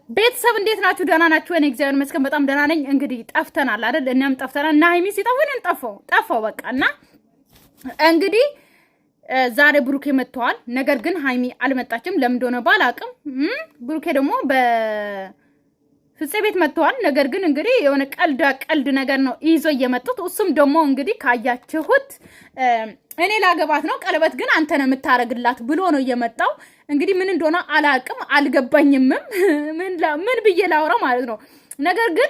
ቤተሰብ እንዴት ናችሁ? ደህና ናችሁ? እኔ እግዚአብሔር ይመስገን በጣም ደህና ነኝ። እንግዲህ ጠፍተናል አይደል? እኛም ጠፍተናል እና ሀይሚ ሲጠፉን ጠፋው በቃ። እና እንግዲህ ዛሬ ብሩኬ መጥተዋል። ነገር ግን ሀይሚ አልመጣችም። ለምን እንደሆነ ባላቅም ብሩኬ ደግሞ በፍፄ ቤት መጥተዋል። ነገር ግን እንግዲህ የሆነ ቀልድ ነገር ነው ይዞ እየመጡት። እሱም ደግሞ እንግዲህ ካያችሁት እኔ ላገባት ነው ቀለበት ግን አንተ ነህ የምታረግላት ብሎ ነው እየመጣው። እንግዲህ ምን እንደሆነ አላቅም አልገባኝም። ምን ብዬ ላውራው ማለት ነው። ነገር ግን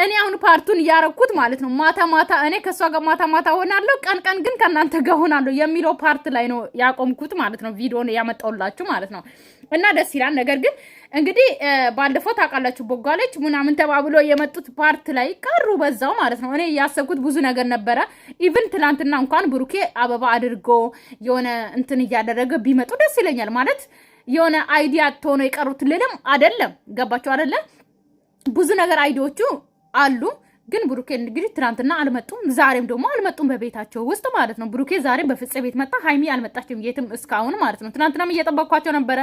እኔ አሁን ፓርቱን ያረኩት ማለት ነው ማታ እኔ ከሷ ጋር ማታ ሆናለሁ፣ ቀን ግን ከናንተ ጋር ሆናለሁ የሚለው ፓርት ላይ ነው ያቆምኩት ማለት ነው። ቪዲዮን ያመጣውላችሁ ማለት ነው። እና ደስ ይላል። ነገር ግን እንግዲህ ባለፈው ታውቃላችሁ ቦጋለች ምናምን ተባብሎ የመጡት ፓርት ላይ ቀሩ በዛው ማለት ነው። እኔ ያሰብኩት ብዙ ነገር ነበረ። ኢቭን ትላንትና እንኳን ብሩኬ አበባ አድርጎ የሆነ እንትን እያደረገ ቢመጡ ደስ ይለኛል ማለት የሆነ አይዲያ ተሆነ የቀሩት ልልም አይደለም። ገባችሁ አይደለ? ብዙ ነገር አይዲዎቹ አሉ። ግን ብሩኬ እንግዲህ ትናንትና አልመጡም፣ ዛሬም ደግሞ አልመጡም በቤታቸው ውስጥ ማለት ነው። ብሩኬ ዛሬ በፍፄ ቤት መጣ፣ ሀይሚ አልመጣችም የትም እስካሁን ማለት ነው። ትናንትናም እየጠበቅኳቸው ነበረ፣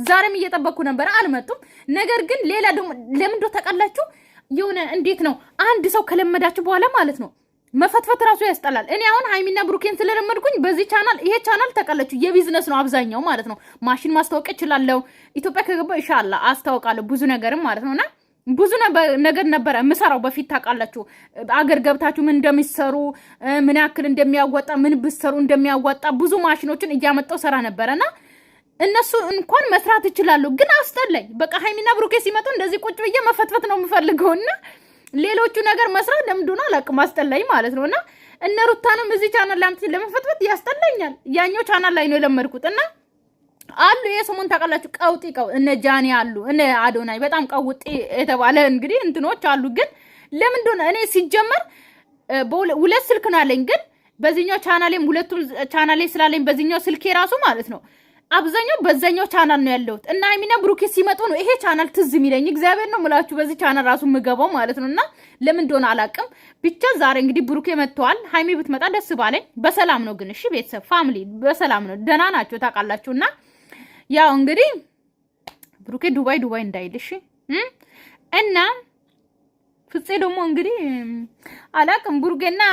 ዛሬም እየጠበቅኩ ነበረ፣ አልመጡም። ነገር ግን ሌላ ደግሞ ለምን እንደው ታውቃላችሁ የሆነ እንዴት ነው አንድ ሰው ከለመዳችሁ በኋላ ማለት ነው መፈትፈት ራሱ ያስጠላል። እኔ አሁን ሀይሚና ብሩኬን ስለለመድኩኝ በዚህ ቻናል ይሄ ቻናል ታውቃላችሁ የቢዝነስ ነው አብዛኛው ማለት ነው። ማሽን ማስታወቅ እችላለሁ። ኢትዮጵያ ከገባሁ ኢንሻአላህ አስታውቃለሁ ብዙ ነገርም ማለት ነውና ብዙ ነገር ነበረ ምሰራው በፊት ታውቃላችሁ። አገር ገብታችሁ ምን እንደሚሰሩ ምን ያክል እንደሚያወጣ ምን ብሰሩ እንደሚያወጣ ብዙ ማሽኖችን እያመጣው ሰራ ነበርና እነሱ እንኳን መስራት ይችላሉ። ግን አስጠላኝ በቃ። ሀይሚና ብሩኬ ሲመጡ እንደዚህ ቁጭ ብዬ መፈትፈት ነው የምፈልገውና ሌሎቹ ነገር መስራት ለምንድነው አላውቅም አስጠላኝ ማለት ነውና እነ ሩታንም እዚህ ቻናል ላይ ለመፈትፈት ያስጠላኛል። ያኛው ቻናል ላይ ነው የለመድኩትና አሉ የሰሞን ታውቃላችሁ ቀውጢ እነ ጃኒ አሉ እነ አዶናይ በጣም ቀውጢ የተባለ እንግዲህ እንትኖች አሉ። ግን ለምን እንደሆነ እኔ ሲጀመር ሁለት ስልክ ነው ያለኝ። ግን በዚህኛው ቻናሌም ሁለቱም ቻናሌ ስላለኝ በዚህኛው ስልኬ ራሱ ማለት ነው አብዛኛው በዛኛው ቻናል ነው ያለሁት። እና ሀይሚና ብሩኬ ሲመጡ ነው ይሄ ቻናል ትዝ የሚለኝ። እግዚአብሔር ነው የምላችሁ በዚህ ቻናል ራሱ የምገባው ማለት ነውና ለምን እንደሆነ አላውቅም። ብቻ ዛሬ እንግዲህ ብሩኬ መጥተዋል። ሀይሚ ብትመጣ ደስ ባለኝ። በሰላም ነው ግን እሺ ቤተሰብ ፋሚሊ በሰላም ነው ደህና ናቸው ታውቃላችሁና ያው እንግዲህ ብሩኬ ዱባይ እንዳይልሽ እና ፍፄ ደግሞ እንግዲህ አላቅም ብሩኬና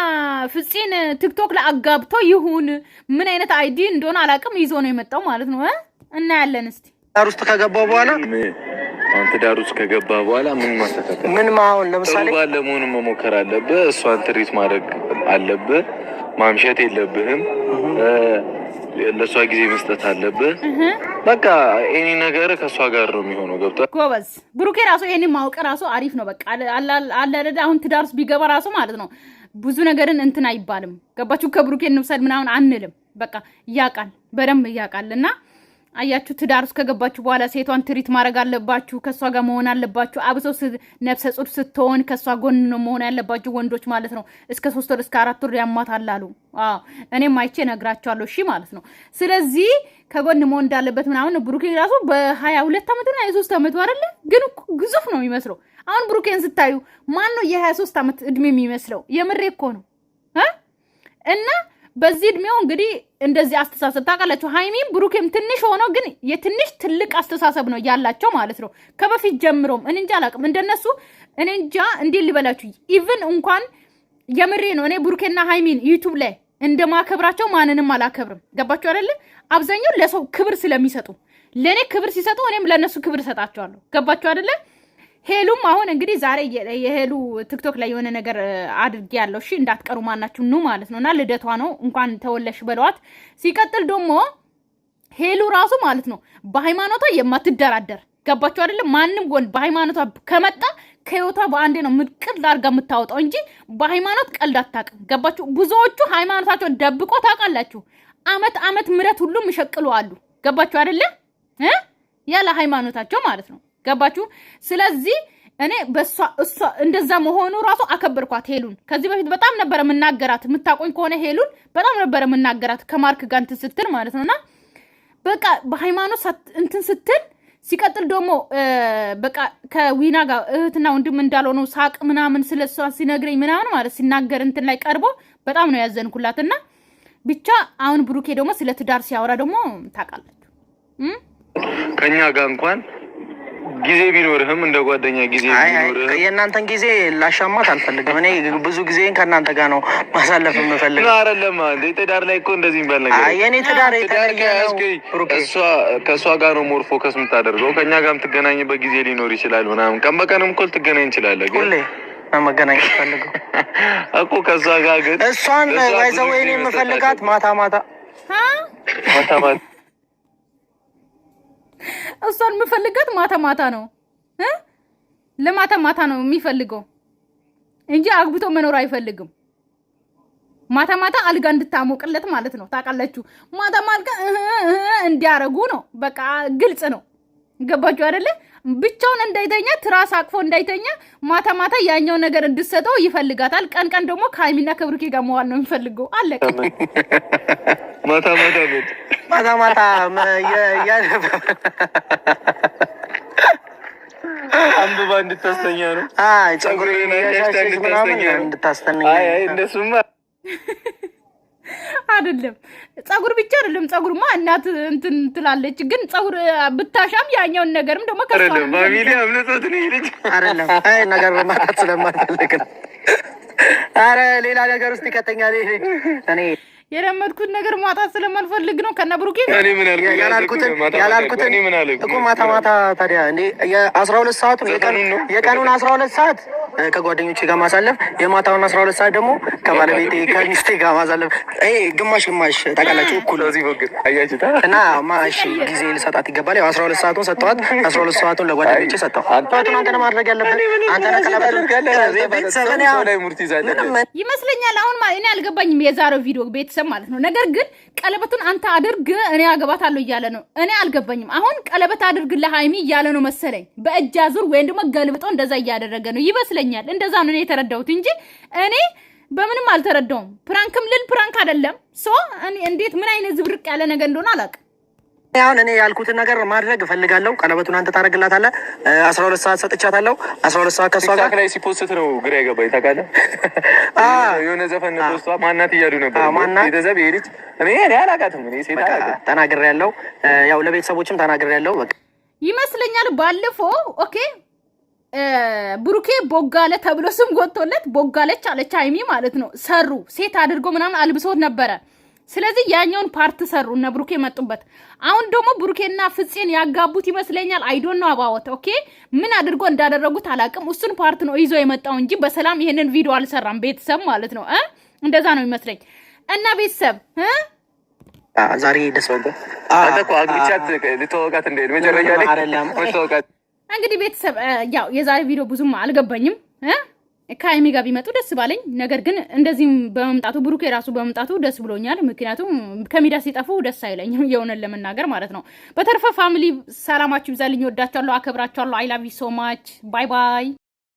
ፍፄን ቲክቶክ ላይ አጋብቶ ይሁን ምን አይነት አይዲ እንደሆነ አላቅም ይዞ ነው የመጣው ማለት ነው። እና ያለን እስቲ ዳር ውስጥ ከገባ በኋላ አንተ ዳር ውስጥ ከገባ በኋላ ምን ማስተካከል ምን ማውን ለምሳሌ ባለመሆኑ መሞከር አለብህ። እሷን ትሪት ማድረግ አለብህ። ማምሸት የለብህም። ለሷ ጊዜ መስጠት አለብህ። በቃ እኔ ነገር ከሷ ጋር ነው የሚሆነው። ገብቷል ጎበዝ። ብሩኬ ራሱ እኔ ማውቀ ራሱ አሪፍ ነው። በቃ አለ አሁን ትዳር ውስጥ ቢገባ ራሱ ማለት ነው ብዙ ነገርን እንትን አይባልም። ገባችሁ? ከብሩኬ እንውሰድ ምናምን አንልም። በቃ ያቃል በደንብ ያቃልና አያችሁ ትዳር ውስጥ ከገባችሁ በኋላ ሴቷን ትሪት ማድረግ አለባችሁ። ከሷ ጋር መሆን አለባችሁ። አብሶ ነፍሰ ጡር ስትሆን ከሷ ጎን ነው መሆን ያለባችሁ ወንዶች ማለት ነው። እስከ 3 ወር እስከ 4 ወር ያማታል አሉ። እኔም አይቼ ነግራቸዋለሁ። እሺ ማለት ነው። ስለዚህ ከጎን መሆን እንዳለበት ምናምን ብሩኬ ራሱ በ22 ዓመት እና የ3 ዓመት አይደለ? ግን ግዙፍ ነው የሚመስለው። አሁን ብሩኬን ስታዩ ማን ነው የ23 ዓመት እድሜ የሚመስለው? የምሬ እኮ ነው እና በዚህ እድሜው እንግዲህ እንደዚህ አስተሳሰብ ታውቃላችሁ። ሀይሚም ብሩኬም ትንሽ ሆኖ ግን የትንሽ ትልቅ አስተሳሰብ ነው ያላቸው ማለት ነው። ከበፊት ጀምሮም እኔ እንጃ አላውቅም እንደነሱ እኔ እንጃ እንዴት ልበላችሁ። ኢቭን እንኳን የምሬ ነው እኔ ብሩኬና ሀይሚን ዩቲዩብ ላይ እንደማከብራቸው ማንንም አላከብርም። ገባችሁ አይደለ? አብዛኛው ለሰው ክብር ስለሚሰጡ ለኔ ክብር ሲሰጡ እኔም ለነሱ ክብር ሰጣቸዋለሁ። ገባችሁ አይደለ? ሄሉም አሁን እንግዲህ ዛሬ የሄሉ ቲክቶክ ላይ የሆነ ነገር አድርጌ ያለው እሺ እንዳትቀሩ ማናችሁ ኑ ማለት ነውና ልደቷ ነው እንኳን ተወለሽ በለዋት። ሲቀጥል ደግሞ ሄሉ ራሱ ማለት ነው በሃይማኖቷ የማትደራደር ገባችሁ አይደለ? ማንም ጎን በሃይማኖቷ ከመጣ ከህይወቷ በአንዴ ነው ምቅል አድርጋ የምታወጣው እንጂ በሃይማኖት ቀልድ አታውቅም። ገባችሁ? ብዙዎቹ ሃይማኖታቸው ደብቆ ታውቃላችሁ አመት ምረት ሁሉም ይሸቅሉ አሉ። ገባችሁ አይደለ? ያለ ሃይማኖታቸው ማለት ነው። ገባችሁ? ስለዚህ እኔ በሷ እሷ እንደዛ መሆኑ ራሱ አከበርኳት ሄሉን። ከዚህ በፊት በጣም ነበር የምናገራት የምታቆኝ ከሆነ ሄሉን በጣም ነበር የምናገራት ከማርክ ጋር እንትን ስትል ማለት ነውና በቃ በሃይማኖት እንትን ስትል ሲቀጥል ደግሞ በቃ ከዊና ጋር እህትና ወንድም እንዳልሆነው ሳቅ ምናምን ስለሷ ሲነግረኝ ምናምን ማለት ሲናገር እንትን ላይ ቀርቦ በጣም ነው ያዘንኩላትና ብቻ አሁን ብሩኬ ደግሞ ስለ ትዳር ሲያወራ ደግሞ ታውቃላችሁ ከኛ ጋር እንኳን ጊዜ ቢኖርህም እንደ ጓደኛ ጊዜ ቢኖርህም የእናንተን ጊዜ ላሻማት አልፈልግም። እኔ ብዙ ጊዜን ከእናንተ ጋር ነው ማሳለፍ የምፈልገው። አይደለም እንደ ትዳር ላይ እኮ እንደዚህ የሚባል ነገር የኔ ትዳር ከእሷ ጋር ነው ሞር ፎከስ የምታደርገው። ከእኛ ጋር የምትገናኝበት ጊዜ ሊኖር ይችላል ምናምን። ቀን በቀንም እኮ ልትገናኝ እንችላለን። ሁሌ መገናኘት ፈልገው እኮ ከእሷ ጋር ግን እሷን ባይዘው እኔ የምፈልጋት ማታ ማታ እሷን የምፈልጋት ማታ ማታ ነው ለማታ ማታ ነው የሚፈልገው እንጂ አግብቶ መኖር አይፈልግም። ማታ ማታ አልጋ እንድታሞቅለት ማለት ነው። ታውቃላችሁ ማታ ማልጋ እንዲያረጉ ነው። በቃ ግልጽ ነው። ገባችሁ አይደለ? ብቻውን እንዳይተኛ ትራስ አቅፎ እንዳይተኛ ማታ ማታ ያኛው ነገር እንድሰጠው ይፈልጋታል። ቀን ቀን ደግሞ ከሀይሚና ከብሩኬ ጋር መዋል ነው የሚፈልገው። አለቀ። ማታ ማታ አንብባ እንድታስተኛ ነው። ጸጉሬን እንድታስተኛ። እንደሱማ አይደለም። ጸጉር ብቻ አይደለም። ጸጉርማ እናት እንትን ትላለች። ግን ጸጉር ብታሻም ያኛውን ነገርም ደግሞ አይደለም። ፋሚሊ አምልጦት ነው ይልጅ አይደለም። ነገር ማጣት ስለማትፈልግ ነው። አረ ሌላ ነገር ውስጥ ይከተኛል ይሄ እኔ የለመድኩት ነገር ማጣት ስለማልፈልግ ነው። ከነብሩኬ እኔ ምን ያላልኩትን እኮ ማታ ማታ ታዲያ እንዴ የ12 ሰዓቱን የቀኑን 12 ሰዓት ከጓደኞቼ ጋር ማሳለፍ፣ የማታውን 12 ሰዓት ደግሞ ከባለቤቴ ከሚስቴ ጋር ማሳለፍ። ግማሽ ግማሽ ታውቃላችሁ፣ እኩል እዚህ ወግ አያችታ እና ማሽ ጊዜ ልሰጣት ይገባል። ያው 12 ሰዓቱን ሰጠዋት፣ 12 ሰዓቱን ለጓደኞቼ ሰጠው። አንተ ነው ማድረግ ያለብህ። አንተ ነው ቀለበት ቤተሰብን ያው ላይ ሙርት ይዛለህ ይመስለኛል። አሁን እኔ አልገባኝም የዛሬው ቪዲዮ ቤተሰብ ማለት ነው። ነገር ግን ቀለበቱን አንተ አድርግ እኔ አገባታለሁ እያለ ነው። እኔ አልገባኝም። አሁን ቀለበት አድርግ ለሃይሚ እያለ ነው መሰለኝ። በእጅ አዙር ወይም ደግሞ ገልብጦ እንደዛ እያደረገ ነው ይመስለኛል። እንደዛ ነው እኔ የተረዳሁት እንጂ እኔ በምንም አልተረዳውም። ፕራንክም ልል ፕራንክ አይደለም። እኔ እንዴት ምን አይነት ዝብርቅ ያለ ነገር እንደሆነ አላውቅም። አሁን እኔ ያልኩትን ነገር ማድረግ እፈልጋለሁ። ቀለበቱን አንተ ታደርግላታለህ። 12 ሰዓት ሰጥቻታለሁ። 12 ሰዓት ከሷ ጋር ላይ ሲፖስት ነው ግራ የገባኝ ታውቃለህ። የሆነ ዘፈን ፖስቷ ማናት እያሉ ነበር። ቤተሰብ ይሄድች እኔ አላውቃትም። እኔ ሴት ተናግሬያለሁ። ያው ለቤተሰቦችም ተናግሬያለሁ። በቃ ይመስለኛል ባለፈው ኦኬ ብሩኬ ቦጋለ ተብሎ ስም ጎቶለት ቦጋለች አለች ሃይሚ ማለት ነው። ሰሩ ሴት አድርጎ ምናምን አልብሶት ነበረ። ስለዚህ ያኛውን ፓርት ሰሩ እና ብሩኬ መጡበት። አሁን ደግሞ ብሩኬና ፍፄን ያጋቡት ይመስለኛል። አይ ዶንት ኖ አባውት ኦኬ ምን አድርጎ እንዳደረጉት አላውቅም። እሱን ፓርት ነው ይዞ የመጣው እንጂ በሰላም ይሄንን ቪዲዮ አልሰራም። ቤተሰብ ማለት ነው እንደዛ ነው ይመስለኝ። እና ቤተሰብ ዛሬ ደስ ወደ አደኮ አግብቻት ልተወቃት እንደ መጀመሪያ ላይ አይደለም ልተወቃት። እንግዲህ ቤተሰብ ያው የዛሬ ቪዲዮ ብዙም አልገባኝም። ከሀይሚ ጋር ቢመጡ ደስ ባለኝ። ነገር ግን እንደዚህም በመምጣቱ ብሩኬ ራሱ በመምጣቱ ደስ ብሎኛል። ምክንያቱም ከሚዲያ ሲጠፉ ደስ አይለኝም የሆነን ለመናገር ማለት ነው። በተረፈ ፋሚሊ ሰላማችሁ ይብዛልኝ። ወዳችኋለሁ፣ አከብራችኋለሁ። አይ ላቭ ዩ ሶ ማች ባይ ባይ።